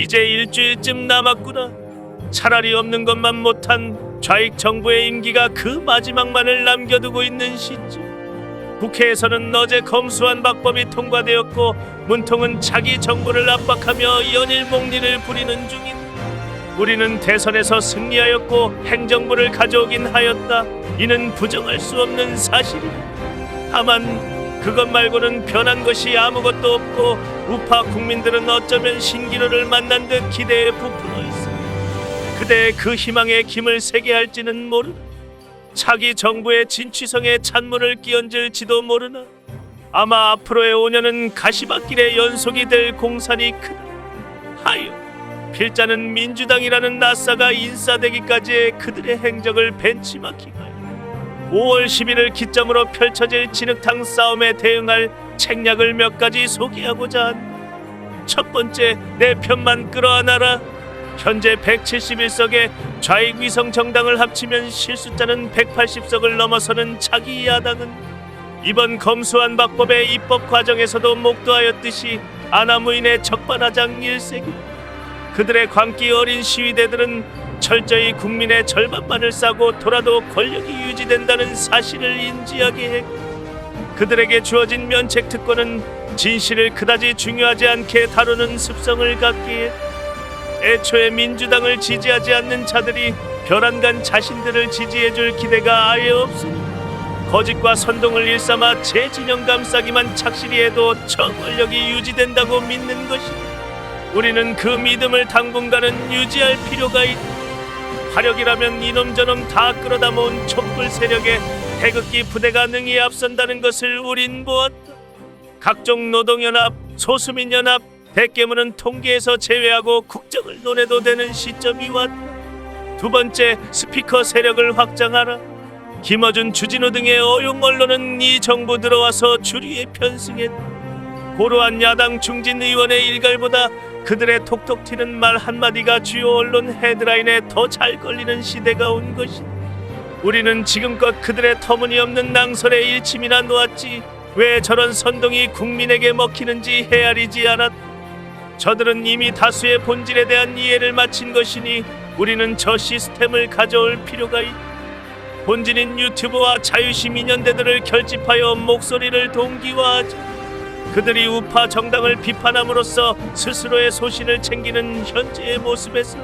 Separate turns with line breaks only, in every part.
이제 일주일쯤 남았구나. 차라리 없는 것만 못한 좌익 정부의 임기가 그 마지막만을 남겨두고 있는 시점. 국회에서는 어제 검수완 박법이 통과되었고 문통은 자기 정부를 압박하며 연일목리를 부리는 중인. 우리는 대선에서 승리하였고 행정부를 가져오긴 하였다. 이는 부정할 수 없는 사실이다. 다만 그것 말고는 변한 것이 아무것도 없고 우파 국민들은 어쩌면 신기루를 만난 듯 기대에 부풀어 있어. 그대의 그 희망에 김을 새게 할지는 모르나. 차기 정부의 진취성에 찬물을 끼얹을지도 모르나. 아마 앞으로의 5년은 가시밭길의 연속이 될 공산이 크다. 하여 필자는 민주당이라는 나사가 인사되기까지의 그들의 행적을 벤치마킹하여 5월 10일을 기점으로 펼쳐질 진흙탕 싸움에 대응할 책략을 몇 가지 소개하고자 한다. 첫 번째, 내 편만 끌어안아라. 현재 171석의 좌익 위성 정당을 합치면 실숫자는 180석을 넘어서는 차기 야당은 이번 검수완 박법의 입법 과정에서도 목도하였듯이 아나무인의 적반하장 일색이. 그들의 광기 어린 시위대들은 철저히 국민의 절반만을 싸고 돌아도 권력이 유지된다는 사실을 인지하게 했고, 그들에게 주어진 면책 특권은 진실을 그다지 중요하지 않게 다루는 습성을 갖게 했고, 애초에 민주당을 지지하지 않는 자들이 별안간 자신들을 지지해줄 기대가 아예 없으니 거짓과 선동을 일삼아 제 진영 감싸기만 착실히 해도 저 권력이 유지된다고 믿는 것이다. 우리는 그 믿음을 당분간은 유지할 필요가 있다. 화력이라면 이놈저놈 다 끌어다 모은 촛불 세력에 태극기 부대가 능히 앞선다는 것을 우린 보았다. 각종 노동연합, 소수민연합, 대깨문은 통계에서 제외하고 국정을 논해도 되는 시점이 왔다. 두 번째, 스피커 세력을 확장하라. 김어준, 주진우 등의 어용 언론은 이 정부 들어와서 주류에 편승했다. 고루한 야당 중진 의원의 일갈보다 그들의 톡톡 튀는 말 한마디가 주요 언론 헤드라인에 더 잘 걸리는 시대가 온 것이다. 우리는 지금껏 그들의 터무니없는 낭설에 일침이나 놓았지 왜 저런 선동이 국민에게 먹히는지 헤아리지 않았다. 저들은 이미 다수의 본질에 대한 이해를 마친 것이니 우리는 저 시스템을 가져올 필요가 있다. 본질인 유튜브와 자유시민 연대들을 결집하여 목소리를 동기화하자. 그들이 우파 정당을 비판함으로써 스스로의 소신을 챙기는 현재의 모습에서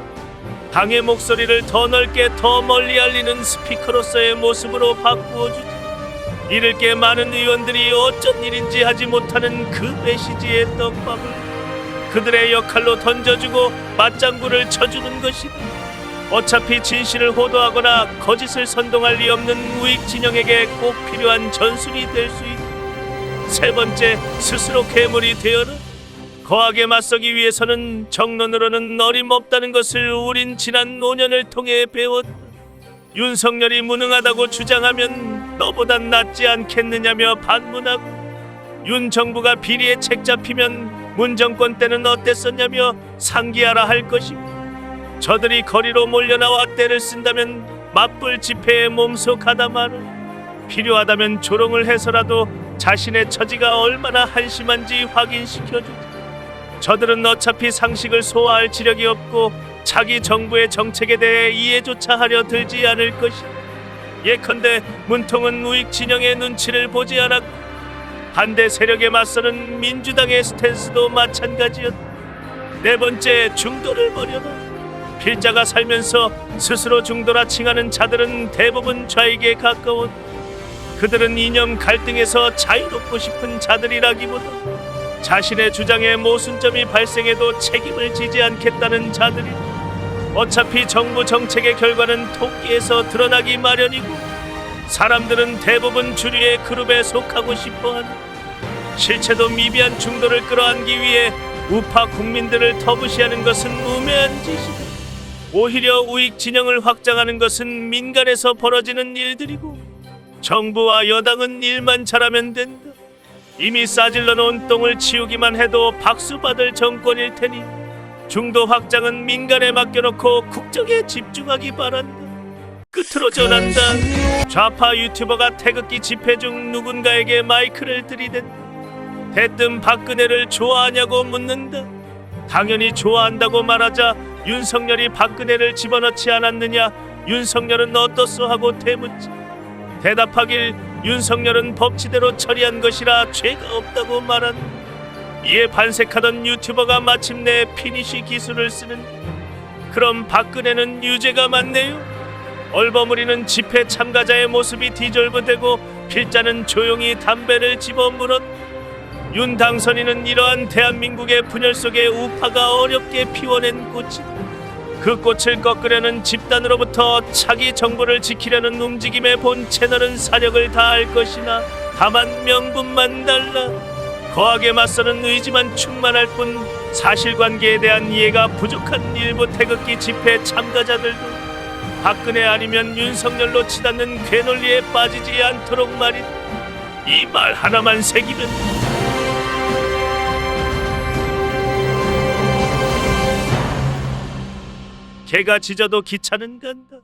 당의 목소리를 더 넓게 더 멀리 알리는 스피커로서의 모습으로 바꾸어주자. 이를 게 많은 의원들이 어쩐 일인지 하지 못하는 그 메시지의 떡밥을 그들의 역할로 던져주고 맞장구를 쳐주는 것이다. 어차피 진실을 호도하거나 거짓을 선동할 리 없는 우익 진영에게 꼭 필요한 전술이 될 수 있다. 세 번째, 스스로 괴물이 되어라. 거하게 맞서기 위해서는 정론으로는 어림없다는 것을 우린 지난 5년을 통해 배웠다. 윤석열이 무능하다고 주장하면 너보단 낫지 않겠느냐며 반문하고, 윤 정부가 비리에 책 잡히면 문 정권 때는 어땠었냐며 상기하라 할 것이고, 저들이 거리로 몰려나와 때를 쓴다면 맞불 집회에 몸소 가담하라. 필요하다면 조롱을 해서라도 자신의 처지가 얼마나 한심한지 확인시켜주자. 저들은 어차피 상식을 소화할 지력이 없고 자기 정부의 정책에 대해 이해조차 하려 들지 않을 것이다. 예컨대 문통은 우익 진영의 눈치를 보지 않았고 반대 세력에 맞서는 민주당의 스탠스도 마찬가지였다. 네 번째, 중도를 버려라. 필자가 살면서 스스로 중도라 칭하는 자들은 대부분 좌익에 가까웠다. 그들은 이념 갈등에서 자유롭고 싶은 자들이라기보다 자신의 주장에 모순점이 발생해도 책임을 지지 않겠다는 자들이. 어차피 정부 정책의 결과는 토끼에서 드러나기 마련이고 사람들은 대부분 주류의 그룹에 속하고 싶어한다. 실체도 미비한 중도를 끌어안기 위해 우파 국민들을 터부시하는 것은 우매한 짓이다. 오히려 우익 진영을 확장하는 것은 민간에서 벌어지는 일들이고 정부와 여당은 일만 잘하면 된다. 이미 싸질러 놓은 똥을 치우기만 해도 박수 받을 정권일 테니 중도 확장은 민간에 맡겨놓고 국정에 집중하기 바란다. 끝으로 전한다. 좌파 유튜버가 태극기 집회 중 누군가에게 마이크를 들이댄다. 대뜸 박근혜를 좋아하냐고 묻는다. 당연히 좋아한다고 말하자 윤석열이 박근혜를 집어넣지 않았느냐, 윤석열은 어떻소 하고 되묻자 대답하길 윤석열은 법치대로 처리한 것이라 죄가 없다고 말한. 이에 반색하던 유튜버가 마침내 피니시 기술을 쓰는. 그럼 박근혜는 유죄가 맞네요. 얼버무리는 집회 참가자의 모습이 디졸브되고 필자는 조용히 담배를 집어 물었. 윤 당선인은 이러한 대한민국의 분열 속에 우파가 어렵게 피워낸 꽃이, 그 꽃을 꺾으려는 집단으로부터 차기 정부를 지키려는 움직임에 본 채널은 사력을 다할 것이나 다만 명분만 달라 거하게 맞서는 의지만 충만할 뿐 사실관계에 대한 이해가 부족한 일부 태극기 집회 참가자들도 박근혜 아니면 윤석열로 치닫는 괴논리에 빠지지 않도록 말이다. 이 말 하나만 새기면 개가 짖어도 기차는 간다.